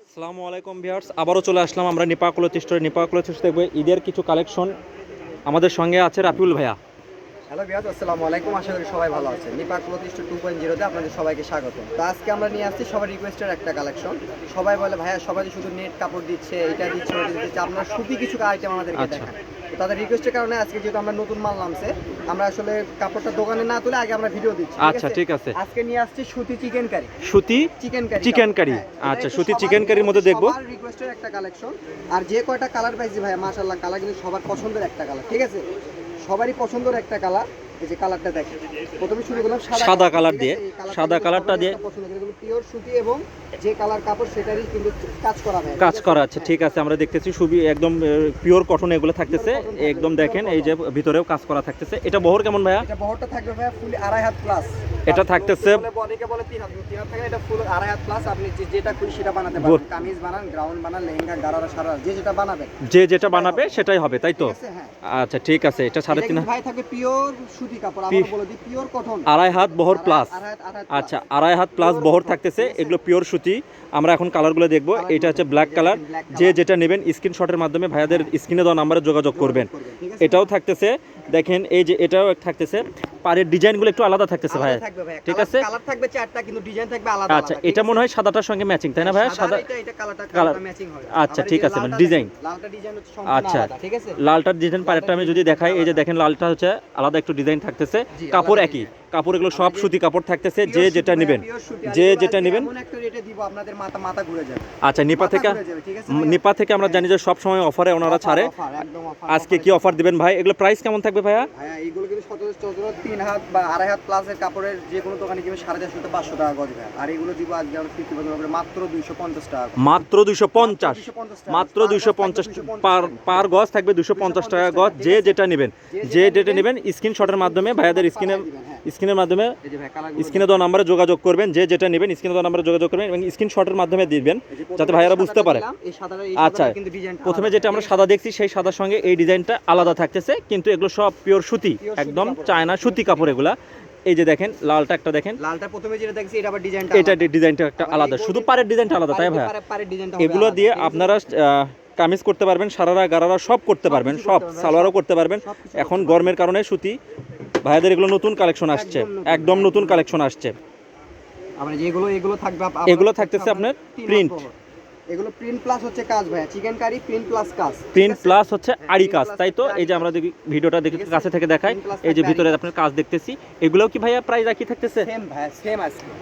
আসসালামু আলাইকুম ভিউয়ার্স, আবারও চলে আসলাম আমরা নিপা ক্লথ স্টোরে। নিপা ক্লথ স্টোরে দেখবো ঈদের কিছু কালেকশন। আমাদের সঙ্গে আছে রাফিউল ভাইয়া। হ্যালো ভিউয়ার্স, আসসালামু আলাইকুম। আশা করি সবাই ভালো আছেন। নিপা ক্লথ স্টোর 2.0 তে আপনাদের সবাইকে স্বাগত। তো আজকে আমরা নিয়ে আসছি সবার রিকোয়েস্টের একটা কালেকশন। সবাই বলে ভাইয়া সবাই শুধু নেট কাপড় দিচ্ছে, এটা দিচ্ছে, ওটা দিচ্ছে, আপনারা সুতি কিছু আইটেম আমাদেরকে দেখান। তো তাদের রিকোয়েস্টের কারণে আজকে যেহেতু আমরা নতুন মাল নামছে, আমরা আসলে কাপড়টা দোকানে না তুলে আগে আমরা ভিডিও দিচ্ছি। আচ্ছা, ঠিক আছে। আজকে নিয়ে আসছি সুতি চিকেন কারি। সুতি চিকেন কারি। আচ্ছা, সুতি চিকেন কারির মধ্যে দেখবো সবার রিকোয়েস্টের একটা কালেকশন। আর যে কয়টা কালার পাইছি ভাইয়া, মাশাআল্লাহ, কালার কিন্তু সবার পছন্দের একটা কালার। ঠিক আছে, সবারই পছন্দের একটা কালার। এই যে কালারটা দেখেন, প্রথমে শুরু করলাম সাদা কালার দিয়ে। সাদা কালারটা দিয়ে পিওর সুতি এবং যে কালার কাপড় সেটারই কিন্তু কাজ করা আছে। ঠিক আছে, আমরা দেখতেছি সুবি একদম পিওর কটন এগুলো থাকতেছে। একদম দেখেন এই যে ভিতরেও কাজ করা থাকতেছে। এটা বহর কেমন ভাইয়া? এটা বহরটা থাকবে ভাইয়া ফুল 2.5 হাত প্লাস। এটা থাকতেছে অনেকে বলে 3 হাত, 3 হাত থাকে, এটা ফুল 2.5 হাত প্লাস। আপনি যেটা খুশি সেটা বানাতে পারবেন। কামিজ বানান, গ্রাউন্ড বানান, লেহেঙ্গা, গারারা, সারা যে যেটা বানাবেন, যেটা বানাবে সেটাই হবে, তাই তো? আচ্ছা, ঠিক আছে। এটা 3.5 ভাই থাকবে পিওর সুতি কাপড়। আমরা বলে দিই পিওর কটন। 2.5 হাত বহর প্লাস। আচ্ছা, 2.5 হাত প্লাস বহর থাকতেছে। এগুলো পিওর সুতি। আমরা এখন কালারগুলো দেখবো। এটা হচ্ছে ব্ল্যাক কালার। যে যেটা নেবেন স্ক্রিনশটের মাধ্যমে ভাইয়াদের স্ক্রিনে দেওয়া নাম্বারে যোগাযোগ করবেন। এটাও থাকতেছে, দেখেন এই যে এটাও থাকতেছে। পাড়ের ডিজাইনগুলো একটু আলাদা থাকতেছে ভাই। ঠিক আছে, কালার থাকবে 4টা, কিন্তু ডিজাইন থাকবে আলাদা। আচ্ছা, এটা মনে হয় সাদাটার সঙ্গে ম্যাচিং, তাই না ভাই? সাদা এটা কালার ম্যাচিং হবে। আচ্ছা, ঠিক আছে, মানে ডিজাইন। লালটা ডিজাইন হচ্ছে সম্পূর্ণ আচ্ছা, আলাদা। ঠিক আছে, লালটার ডিজাইন পাড়েরটা আমি যদি দেখাই, এই যে দেখেন লালটা হচ্ছে আলাদা একটু ডিজাইন থাকতেছে। কাপড় একই কাপড়, এগুলো সব সুতি কাপড় থাকতেছে। যে যেটা নেবেন, যে যেটা নেবেন এমন একটা রেটে দিব আপনাদের মাথা ঘুরে যাবে। আচ্ছা, নিপা থেকে আমরা জানি যে সব সময় অফারে ওনারা ছাড়ে। আজকে কি অফার দিবেন ভাই? এগুলো প্রাইস কেমন থাকবে ভাইয়া? হ্যাঁ, এগুলো কিন্তু 3 হাত বা 2.5 হাত প্লাসের কাপড়ের যে কোনো দোকানে কিনবে 450 থেকে 500 টাকা গজ ভাই। আর এগুলো দিব আজকে আমরা 50% করে মাত্র 250 টাকা। মাত্র 250, মাত্র 250 পার গজ থাকবে। 250 টাকা গজ। যে যেটা নেবেন, যে যেটা নেবেন স্ক্রিনশটের মাধ্যমে ভাইয়াদের স্ক্রিনের মাধ্যমে স্ক্রিনে দেওয়া নাম্বারে যোগাযোগ করবেন। যে যেটা নেবেন স্ক্রিনে দেওয়া নাম্বারে যোগাযোগ করবেন এবং স্ক্রিনশটের মাধ্যমে দিবেন, যাতে ভাইয়ারা বুঝতে পারে। আচ্ছা, প্রথমে যেটা আমরা সাদা দেখছি সেই সাদার সঙ্গে এই ডিজাইনটা আলাদা থাকতেছে, কিন্তু এগুলো সব পিওর সুতি, একদম চায়না সুতি কাপড় এগুলা। এই যে দেখেন লালটা একটা দেখেন, লালটা প্রথমে যেটা দেখছি এটা আবার ডিজাইনটা একটা আলাদা, শুধু পাড়ের ডিজাইনটা আলাদা, তাই ভাই? এগুলো দিয়ে আপনারা কামিজ করতে পারবেন, সারারা গারারা সব করতে পারবেন, সব সালোয়ারও করতে পারবেন। এখন গরমের কারণে সুতি ভাইয়াদের এগুলো নতুন কালেকশন আসছে, একদম নতুন কালেকশন আসছে। আমরা এগুলো থাকবে, এগুলো থাকতেছে আপনার প্রিন্ট। এগুলো প্রিন্ট প্লাস হচ্ছে কাজ ভাইয়া। চিকেন কারি প্রিন্ট প্লাস কাজ, প্রিন্ট প্লাস হচ্ছে আড়ি কাজ, তাই তো? এই যে আমরা ভিডিওটা দেখি কাছে থেকে দেখাই, এই যে ভিতরে আপনার কাজ দেখতেছি। এগুলোও কি ভাইয়া প্রাইস একই থাকতেছে? সেম ভাইয়া, সেম।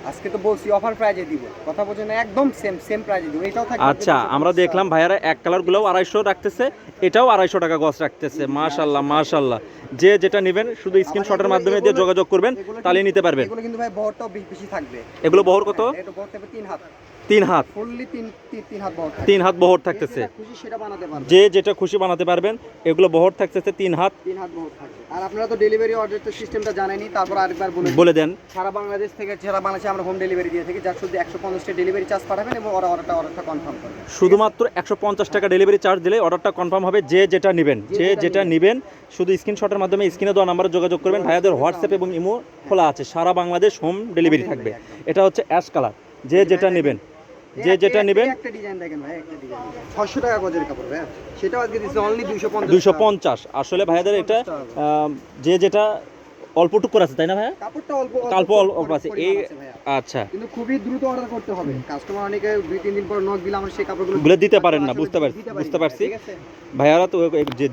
আজকে তো বলছি অফার প্রাইজে দিব, কথা বলছেন না, একদম সেম প্রাইজে দিব। এটাও থাকবে। আচ্ছা, আমরা দেখলাম ভাইয়ারা এক কালারগুলোও 250 রাখতেছে, এটাও 250 টাকা গজ রাখতেছে। মাশাআল্লাহ, মাশাআল্লাহ। যে যেটা নেবেন শুধু স্ক্রিনশটের মাধ্যমে দিয়ে যোগাযোগ করবেন, তাহলে নিতে পারবেন। এগুলো কিন্তু ভাই বহরটাও বেশি থাকবে। এগুলো বহর কত? এটা বহর থাকবে 3 হাত। 3 হাত, ফুললি 3 হাত বহর থাকবে। 3 হাত বহর থাকতেছে। খুশি সেটা বানাতে পারবেন, যে যেটা খুশি বানাতে পারবেন। এগুলো বহর থাকতেছে 3 হাত বহর থাকবে। আর আপনারা তো ডেলিভারি অর্ডার তো সিস্টেমটা জানেনই, তারপর আরেকবার বলে দেন। সারা বাংলাদেশ থেকে, সারা বাংলাদেশে আমরা হোম ডেলিভারি দিয়ে থাকি। যার শুধু 150 টাকা ডেলিভারি চার্জ পাঠাবেন এবং অর্ডারটা কনফার্ম করবেন। শুধুমাত্র 150 টাকা ডেলিভারি চার্জ দিলে অর্ডারটা কনফার্ম হবে। যে যেটা নেবেন, যে যেটা নেবেন শুধু স্ক্রিনশটের মাধ্যমে স্ক্রিনে দেওয়া নাম্বারে যোগাযোগ করবেন। ভাইয়াদের হোয়াটসঅ্যাপ এবং ইমো খোলা আছে, সারা বাংলাদেশ হোম ডেলিভারি থাকবে। এটা হচ্ছে অ্যাশ কালার। যে যেটা নেবেন, যে যেটা নেবেন। একটা ডিজাইন দেখেন ভাই, একটা ডিজাইন 600 টাকা গজের কাপড় ভাই। সেটাও আজকে দিছি অনলি 250। আসলে ভাইয়াদের এটা যে যেটা অল্পটুকু করে আছে, তাই না ভাইয়া? কাপড়টা অল্প আছে এই। আচ্ছা, কিন্তু খুবই দ্রুত অর্ডার করতে হবে। কাস্টমার অনেকে 2-3 দিন পর নক দিলে আমরা সেই কাপড়গুলো দিতে পারেন না। বুঝতে পারছি ভাইয়ারা তো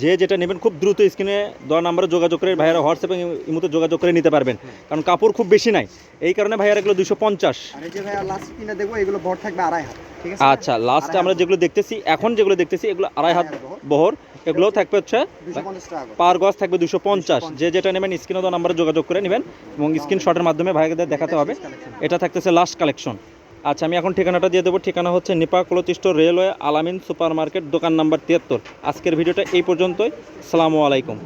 যে যেটা নেবেন খুব দ্রুত স্ক্রিনে দেওয়া নাম্বারে যোগাযোগ করে ভাইয়ারা হোয়াটসঅ্যাপ এবং ইমোতে যোগাযোগ করে নিতে পারবেন, কারণ কাপড় খুব বেশি নাই। এই কারণে ভাইয়ারা এগুলো 250। আর এই যে ভাইয়া লাস্ট কিনা দেখো, এগুলো বড় থাকবে 2.5 হাত। ঠিক আছে, আচ্ছা, লাস্টে আমরা যেগুলো দেখতেছি, এখন যেগুলো দেখতেছি এগুলো 2.5 হাত বহর। এগুলো থাকবে হচ্ছে 250 টাকা পার গজ থাকবে 250। যে যেটা নেবেন স্ক্রিনে দেওয়া নাম্বারে যোগাযোগ করে নেবেন এবং স্ক্রিনশটের মাধ্যমে ভাইয়াদের দেখাতে হবে। এটা থাকতেছে লাস্ট কালেকশন। আচ্ছা, আমি এখন ঠিকানাটা দিয়ে দেবো। ঠিকানা হচ্ছে নিপা ক্লথ স্টোর, রেলওয়ে, আলামিন সুপার মার্কেট, দোকান নাম্বার 73। আজকের ভিডিওটা এই পর্যন্তই। আসসালামু আলাইকুম।